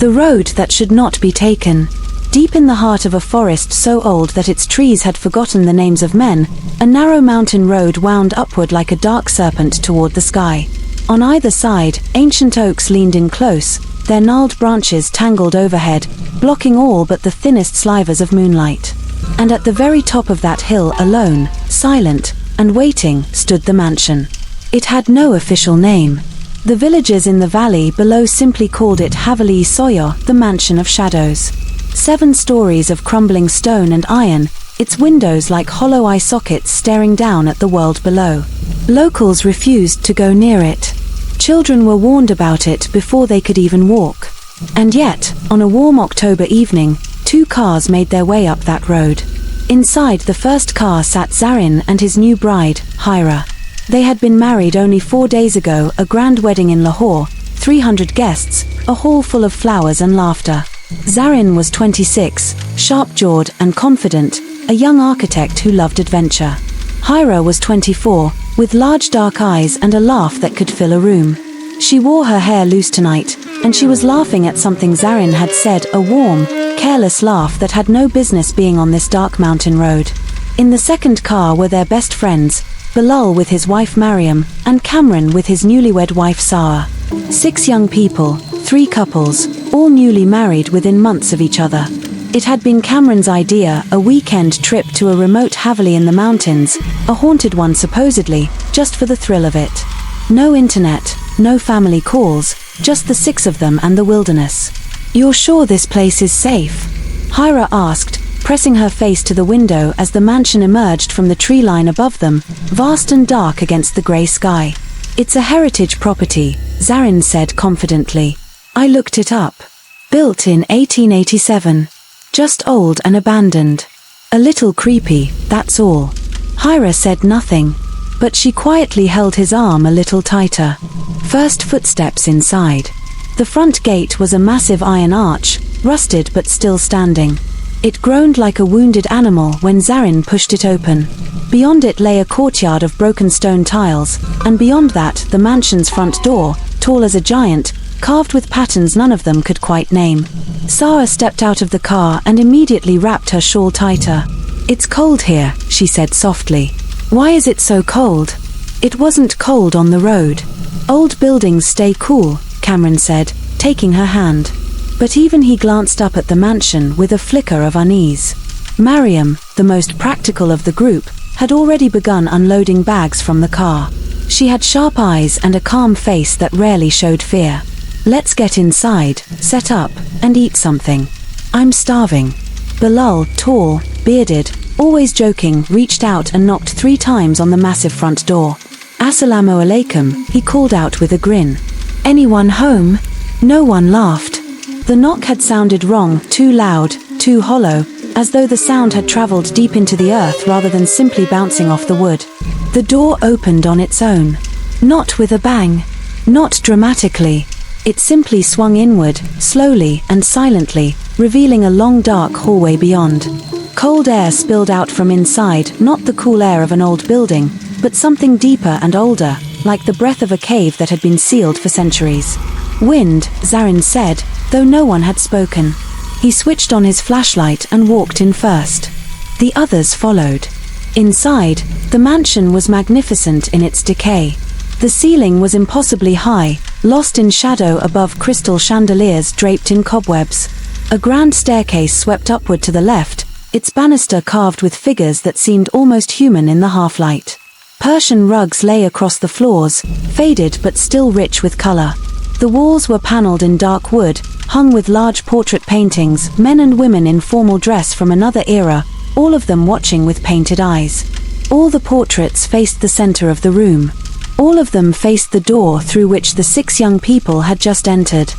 The road that should not be taken. Deep in the heart of a forest so old that its trees had forgotten the names of men, a narrow mountain road wound upward like a dark serpent toward the sky. On either side, ancient oaks leaned in close, their gnarled branches tangled overhead, blocking all but the thinnest slivers of moonlight. And at the very top of that hill, alone, silent, and waiting, stood the mansion. It had no official name. The villagers in the valley below simply called it Haveli Soyo, the Mansion of Shadows. 7 stories of crumbling stone and iron, its windows like hollow eye sockets staring down at the world below. Locals refused to go near it. Children were warned about it before they could even walk. And yet, on a warm October evening, 2 cars made their way up that road. Inside the first car sat Zarin and his new bride, Hira. They had been married only 4 days ago, a grand wedding in Lahore, 300 guests, a hall full of flowers and laughter. Zarin was 26, sharp-jawed and confident, a young architect who loved adventure. Hira was 24, with large dark eyes and a laugh that could fill a room. She wore her hair loose tonight, and she was laughing at something Zarin had said, a warm, careless laugh that had no business being on this dark mountain road. In the second car were their best friends, Bilal with his wife Mariam, and Cameron with his newlywed wife Sarah. 6 young people, 3 couples, all newly married within months of each other. It had been Cameron's idea, a weekend trip to a remote Haveli in the mountains, a haunted one supposedly, just for the thrill of it. No internet, no family calls, just the 6 of them and the wilderness. "You're sure this place is safe?" Hira asked, pressing her face to the window as the mansion emerged from the tree line above them, vast and dark against the grey sky. "It's a heritage property," Zarin said confidently. "I looked it up. Built in 1887. Just old and abandoned. A little creepy, that's all." Hira said nothing, but she quietly held his arm a little tighter. First footsteps inside. The front gate was a massive iron arch, rusted but still standing. It groaned like a wounded animal when Zarin pushed it open. Beyond it lay a courtyard of broken stone tiles, and beyond that the mansion's front door, tall as a giant, carved with patterns none of them could quite name. Sarah stepped out of the car and immediately wrapped her shawl tighter. "It's cold here," she said softly. "Why is it so cold?" "It wasn't cold on the road. Old buildings stay cool," Cameron said, taking her hand. But even he glanced up at the mansion with a flicker of unease. Mariam, the most practical of the group, had already begun unloading bags from the car. She had sharp eyes and a calm face that rarely showed fear. "Let's get inside, set up, and eat something. I'm starving." Bilal, tall, bearded, always joking, reached out and knocked 3 times on the massive front door. "Assalamu alaikum," he called out with a grin. "Anyone home?" No one laughed. The knock had sounded wrong, too loud, too hollow, as though the sound had traveled deep into the earth rather than simply bouncing off the wood. The door opened on its own. Not with a bang. Not dramatically. It simply swung inward, slowly and silently, revealing a long dark hallway beyond. Cold air spilled out from inside, not the cool air of an old building, but something deeper and older, like the breath of a cave that had been sealed for centuries. "Wind," Zarin said, though no one had spoken. He switched on his flashlight and walked in first. The others followed. Inside, the mansion was magnificent in its decay. The ceiling was impossibly high, lost in shadow above crystal chandeliers draped in cobwebs. A grand staircase swept upward to the left, its banister carved with figures that seemed almost human in the half-light. Persian rugs lay across the floors, faded but still rich with color. The walls were paneled in dark wood, hung with large portrait paintings, men and women in formal dress from another era, all of them watching with painted eyes. All the portraits faced the center of the room. All of them faced the door through which the 6 young people had just entered.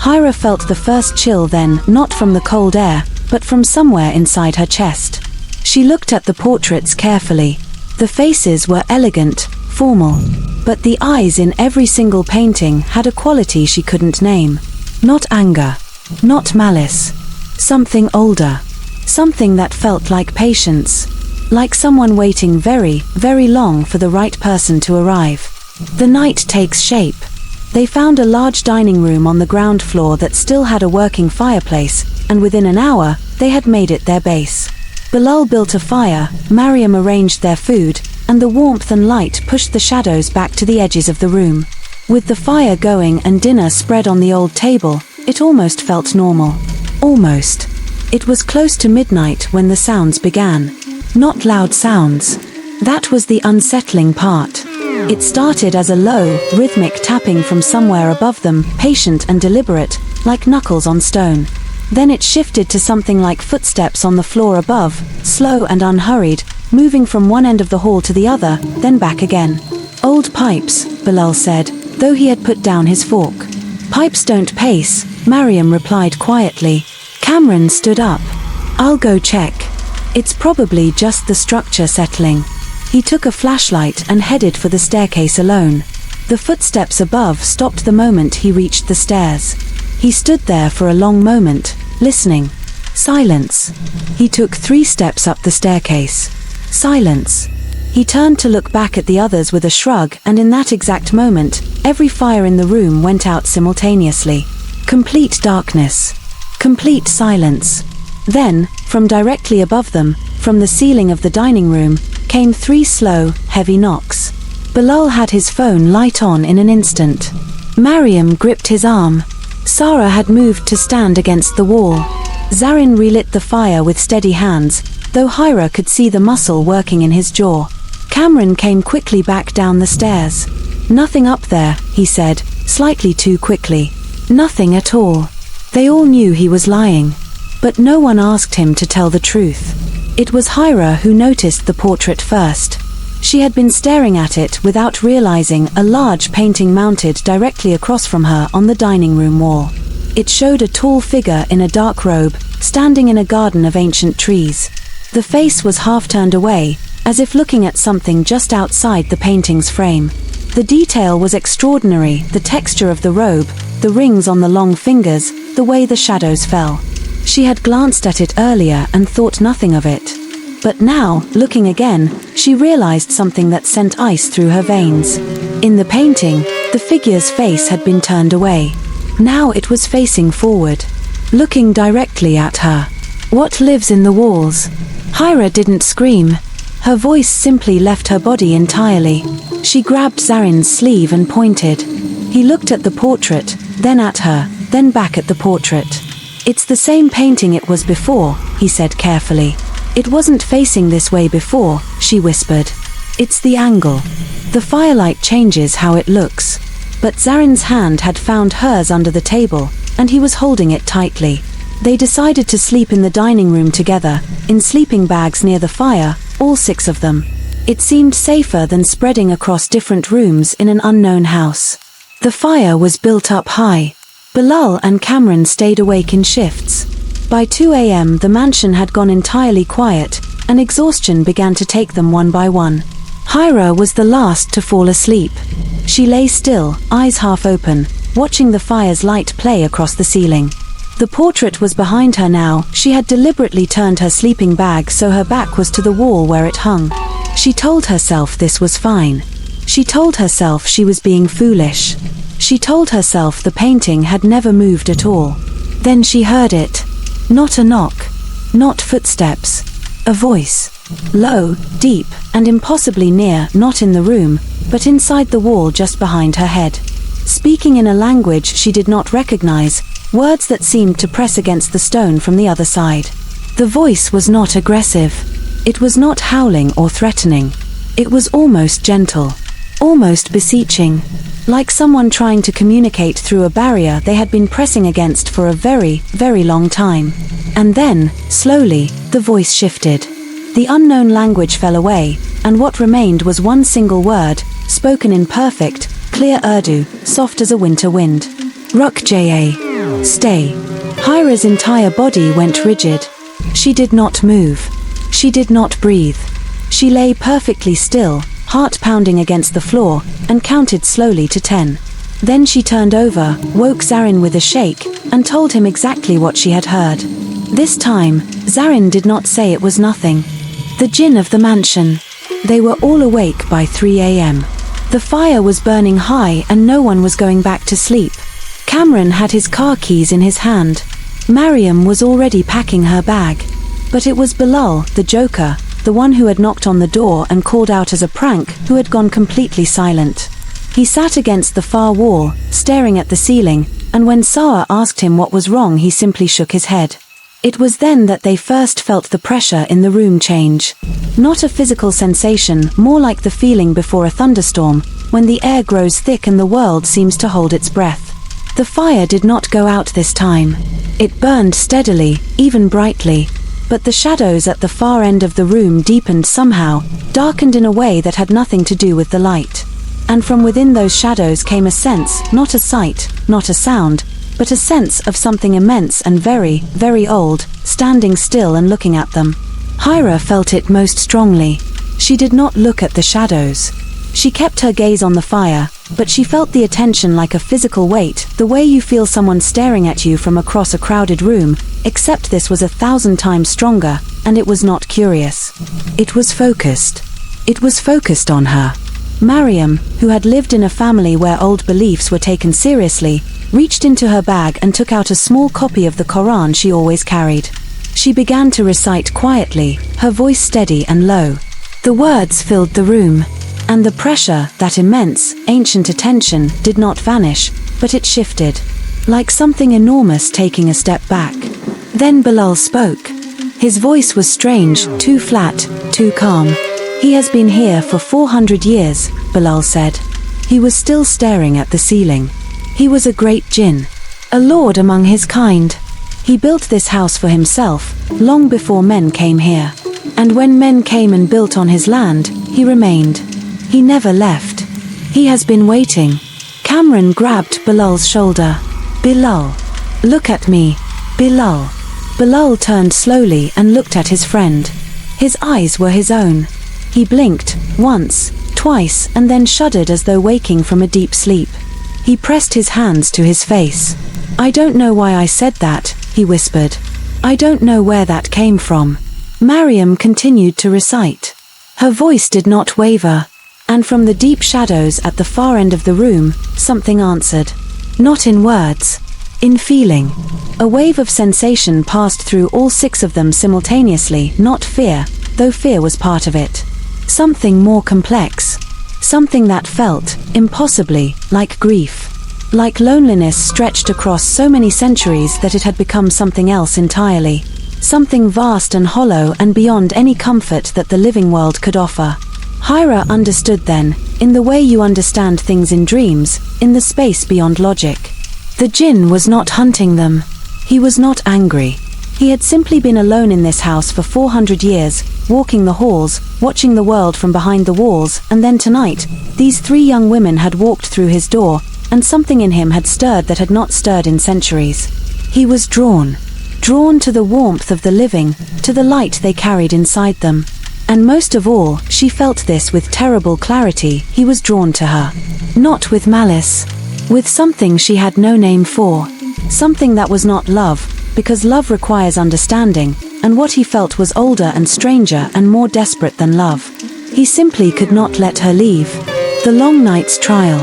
Hira felt the first chill then, not from the cold air, but from somewhere inside her chest. She looked at the portraits carefully. The faces were elegant, formal, but the eyes in every single painting had a quality she couldn't name. Not anger, not malice. Something older. Something that felt like patience. Like someone waiting very, very long for the right person to arrive. The night takes shape. They found a large dining room on the ground floor that still had a working fireplace, and within an hour, they had made it their base. Bilal built a fire, Mariam arranged their food, and the warmth and light pushed the shadows back to the edges of the room. With the fire going and dinner spread on the old table, it almost felt normal. Almost. It was close to midnight when the sounds began. Not loud sounds. That was the unsettling part. It started as a low, rhythmic tapping from somewhere above them, patient and deliberate, like knuckles on stone. Then it shifted to something like footsteps on the floor above, slow and unhurried, moving from one end of the hall to the other, then back again. "Old pipes," Bilal said, though he had put down his fork. "Pipes don't pace," Mariam replied quietly. Cameron stood up. "I'll go check. It's probably just the structure settling." He took a flashlight and headed for the staircase alone. The footsteps above stopped the moment he reached the stairs. He stood there for a long moment, listening. Silence. He took 3 steps up the staircase. Silence. He turned to look back at the others with a shrug, and in that exact moment, every fire in the room went out simultaneously. Complete darkness. Complete silence. Then, from directly above them, from the ceiling of the dining room, came 3 slow, heavy knocks. Bilal had his phone light on in an instant. Mariam gripped his arm. Sarah had moved to stand against the wall. Zarin relit the fire with steady hands, though Hira could see the muscle working in his jaw. Cameron came quickly back down the stairs. "Nothing up there," he said, slightly too quickly. "Nothing at all." They all knew he was lying. But no one asked him to tell the truth. It was Hira who noticed the portrait first. She had been staring at it without realizing a large painting mounted directly across from her on the dining room wall. It showed a tall figure in a dark robe, standing in a garden of ancient trees. The face was half turned away, as if looking at something just outside the painting's frame. The detail was extraordinary, the texture of the robe, the rings on the long fingers, the way the shadows fell. She had glanced at it earlier and thought nothing of it. But now, looking again, she realized something that sent ice through her veins. In the painting, the figure's face had been turned away. Now it was facing forward, looking directly at her. "What lives in the walls?" Hira didn't scream. Her voice simply left her body entirely. She grabbed Zarin's sleeve and pointed. He looked at the portrait, then at her, then back at the portrait. "It's the same painting it was before," he said carefully. "It wasn't facing this way before," she whispered. "It's the angle. The firelight changes how it looks." But Zarin's hand had found hers under the table, and he was holding it tightly. They decided to sleep in the dining room together, in sleeping bags near the fire, all 6 of them. It seemed safer than spreading across different rooms in an unknown house. The fire was built up high. Bilal and Cameron stayed awake in shifts. By 2 a.m. the mansion had gone entirely quiet, and exhaustion began to take them one by one. Hira was the last to fall asleep. She lay still, eyes half open, watching the fire's light play across the ceiling. The portrait was behind her now. She had deliberately turned her sleeping bag so her back was to the wall where it hung. She told herself this was fine. She told herself she was being foolish. She told herself the painting had never moved at all. Then she heard it. Not a knock. Not footsteps. A voice. Low, deep, and impossibly near, not in the room, but inside the wall just behind her head. Speaking in a language she did not recognize, words that seemed to press against the stone from the other side. The voice was not aggressive. It was not howling or threatening. It was almost gentle. Almost beseeching. Like someone trying to communicate through a barrier they had been pressing against for a very, very long time. And then, slowly, the voice shifted. The unknown language fell away, and what remained was one single word, spoken in perfect, clear Urdu, soft as a winter wind. Ruk ja. Stay. Hira's entire body went rigid. She did not move. She did not breathe. She lay perfectly still, heart pounding against the floor, and counted slowly to 10. Then she turned over, woke Zarin with a shake, and told him exactly what she had heard. This time, Zarin did not say it was nothing. The jinn of the mansion. They were all awake by 3 a.m. The fire was burning high and no one was going back to sleep. Cameron had his car keys in his hand. Mariam was already packing her bag. But it was Bilal, the joker, the one who had knocked on the door and called out as a prank, who had gone completely silent. He sat against the far wall, staring at the ceiling, and when Sa'a asked him what was wrong, he simply shook his head. It was then that they first felt the pressure in the room change. Not a physical sensation, more like the feeling before a thunderstorm, when the air grows thick and the world seems to hold its breath. The fire did not go out this time. It burned steadily, even brightly, but the shadows at the far end of the room deepened somehow, darkened in a way that had nothing to do with the light. And from within those shadows came a sense, not a sight, not a sound, but a sense of something immense and very, very old, standing still and looking at them. Hira felt it most strongly. She did not look at the shadows. She kept her gaze on the fire, but she felt the attention like a physical weight, the way you feel someone staring at you from across a crowded room, except this was 1,000 times stronger, and it was not curious. It was focused. It was focused on her. Mariam, who had lived in a family where old beliefs were taken seriously, reached into her bag and took out a small copy of the Quran she always carried. She began to recite quietly, her voice steady and low. The words filled the room, and the pressure, that immense, ancient attention, did not vanish, but it shifted, like something enormous taking a step back. Then Bilal spoke. His voice was strange, too flat, too calm. "He has been here for 400 years, Bilal said. He was still staring at the ceiling. He was a great jinn, a lord among his kind. He built this house for himself, long before men came here. And when men came and built on his land, he remained. He never left. He has been waiting." Cameron grabbed Bilal's shoulder. "Bilal, look at me, Bilal." Bilal turned slowly and looked at his friend. His eyes were his own. He blinked, once, twice, and then shuddered as though waking from a deep sleep. He pressed his hands to his face. "I don't know why I said that," he whispered. "I don't know where that came from." Mariam continued to recite. Her voice did not waver, and from the deep shadows at the far end of the room, something answered. Not in words, in feeling. A wave of sensation passed through all 6 of them simultaneously, not fear, though fear was part of it. Something more complex. Something that felt, impossibly, like grief. Like loneliness stretched across so many centuries that it had become something else entirely. Something vast and hollow and beyond any comfort that the living world could offer. Hira understood then, in the way you understand things in dreams, in the space beyond logic. The jinn was not hunting them. He was not angry. He had simply been alone in this house for 400 years, walking the halls, watching the world from behind the walls, and then tonight, these 3 young women had walked through his door, and something in him had stirred that had not stirred in centuries. He was drawn to the warmth of the living, to the light they carried inside them. And most of all, she felt this with terrible clarity, he was drawn to her. Not with malice. With something she had no name for. Something that was not love, because love requires understanding, and what he felt was older and stranger and more desperate than love. He simply could not let her leave. The long night's trial.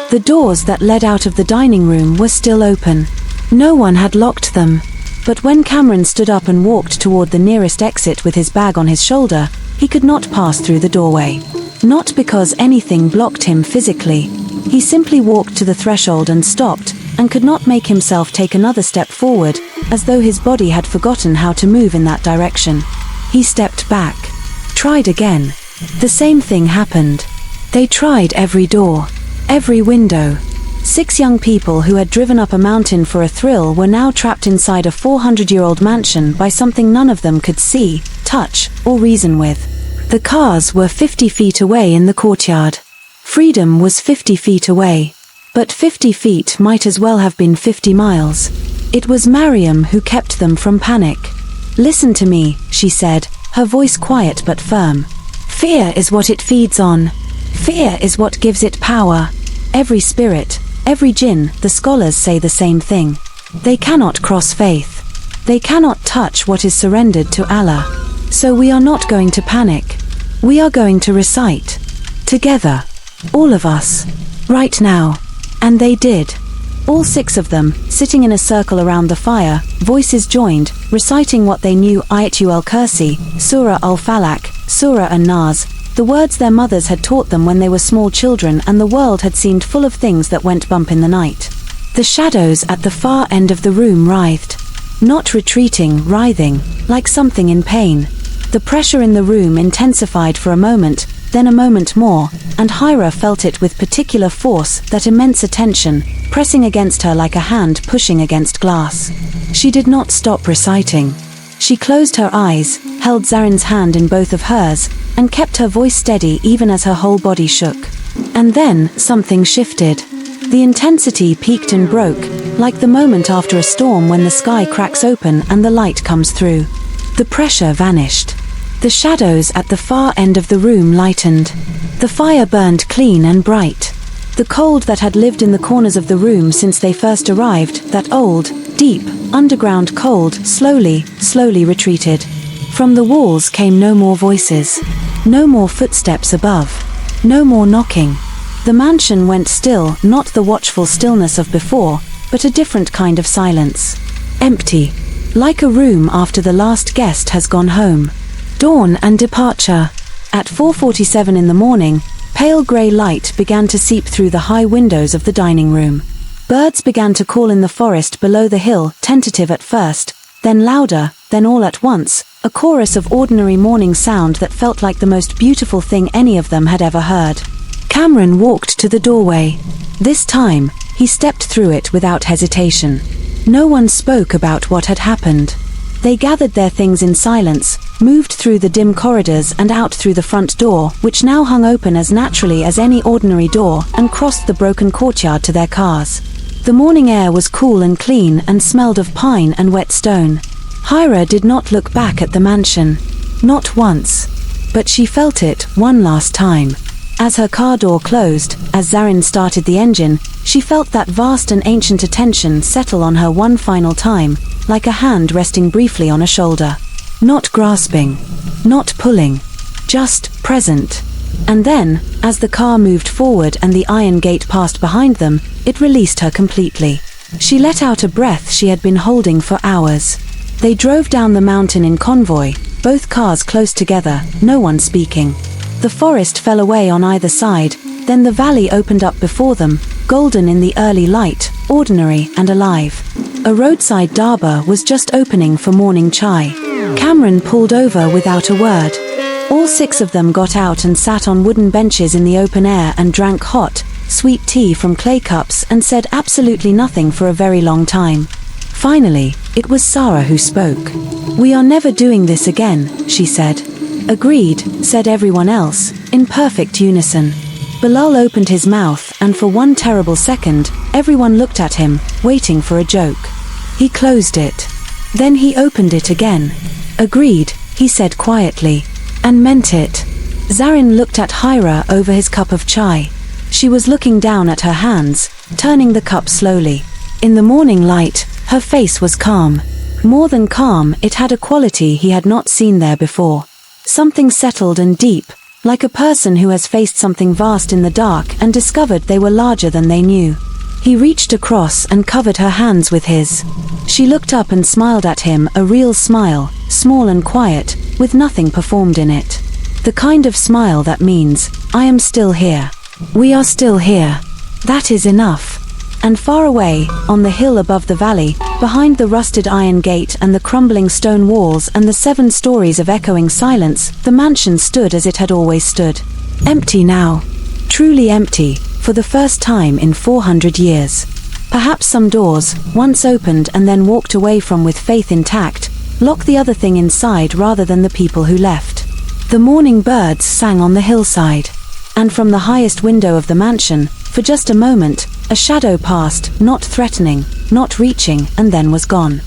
The doors that led out of the dining room were still open. No one had locked them. But when Cameron stood up and walked toward the nearest exit with his bag on his shoulder, he could not pass through the doorway. Not because anything blocked him physically. He simply walked to the threshold and stopped, and could not make himself take another step forward, as though his body had forgotten how to move in that direction. He stepped back. Tried again. The same thing happened. They tried every door, every window. 6 young people who had driven up a mountain for a thrill were now trapped inside a 400-year-old mansion by something none of them could see, touch, or reason with. The cars were 50 feet away in the courtyard. Freedom was 50 feet away. But 50 feet might as well have been 50 miles. It was Mariam who kept them from panic. "Listen to me," she said, her voice quiet but firm. "Fear is what it feeds on. Fear is what gives it power. Every spirit, every jinn, the scholars say the same thing. They cannot cross faith. They cannot touch what is surrendered to Allah. So we are not going to panic. We are going to recite. Together. All of us. Right now. And they did. All 6 of them, sitting in a circle around the fire, voices joined, reciting what they knew: Ayatul al-Kursi, Surah al-Falaq, Surah an-Nas, the words their mothers had taught them when they were small children, and the world had seemed full of things that went bump in the night. The shadows at the far end of the room writhed. Not retreating, writhing, like something in pain. The pressure in the room intensified for a moment, then a moment more, and Hira felt it with particular force, that immense attention, pressing against her like a hand pushing against glass. She did not stop reciting. She closed her eyes, held Zarin's hand in both of hers, and kept her voice steady even as her whole body shook. And then, something shifted. The intensity peaked and broke, like the moment after a storm when the sky cracks open and the light comes through. The pressure vanished. The shadows at the far end of the room lightened. The fire burned clean and bright. The cold that had lived in the corners of the room since they first arrived, that old, deep, underground cold, slowly retreated. From the walls came no more voices. No more footsteps above. No more knocking. The mansion went still, not the watchful stillness of before, but a different kind of silence. Empty. Like a room after the last guest has gone home. Dawn and departure. At 4:47 in the morning, pale grey light began to seep through the high windows of the dining room. Birds began to call in the forest below the hill, tentative at first, then louder, then all at once, a chorus of ordinary morning sound that felt like the most beautiful thing any of them had ever heard. Cameron walked to the doorway. This time, he stepped through it without hesitation. No one spoke about what had happened. They gathered their things in silence, moved through the dim corridors and out through the front door, which now hung open as naturally as any ordinary door, and crossed the broken courtyard to their cars. The morning air was cool and clean and smelled of pine and wet stone. Hira did not look back at the mansion. Not once. But she felt it one last time. As her car door closed, as Zarin started the engine, she felt that vast and ancient attention settle on her one final time, like a hand resting briefly on a shoulder. Not grasping. Not pulling. Just present. And then, as the car moved forward and the iron gate passed behind them, it released her completely. She let out a breath she had been holding for hours. They drove down the mountain in convoy, both cars close together, no one speaking. The forest fell away on either side, then the valley opened up before them, golden in the early light, ordinary and alive. A roadside dhaba was just opening for morning chai. Cameron pulled over without a word. All 6 of them got out and sat on wooden benches in the open air and drank hot, sweet tea from clay cups and said absolutely nothing for a very long time. Finally, it was Sarah who spoke. "We are never doing this again," she said. "Agreed," said everyone else, in perfect unison. Bilal opened his mouth, and for one terrible second, everyone looked at him, waiting for a joke. He closed it. Then he opened it again. "Agreed," he said quietly. And meant it. Zarin looked at Hira over his cup of chai. She was looking down at her hands, turning the cup slowly. In the morning light, her face was calm. More than calm, it had a quality he had not seen there before. Something settled and deep, like a person who has faced something vast in the dark and discovered they were larger than they knew. He reached across and covered her hands with his. She looked up and smiled at him, a real smile, small and quiet, with nothing performed in it. The kind of smile that means, "I am still here. We are still here. That is enough." And far away, on the hill above the valley, behind the rusted iron gate and the crumbling stone walls and the 7 stories of echoing silence, the mansion stood as it had always stood. Empty now. Truly empty, for the first time in 400 years. Perhaps some doors, once opened and then walked away from with faith intact, lock the other thing inside rather than the people who left. The morning birds sang on the hillside. And from the highest window of the mansion, for just a moment, a shadow passed, not threatening, not reaching, and then was gone.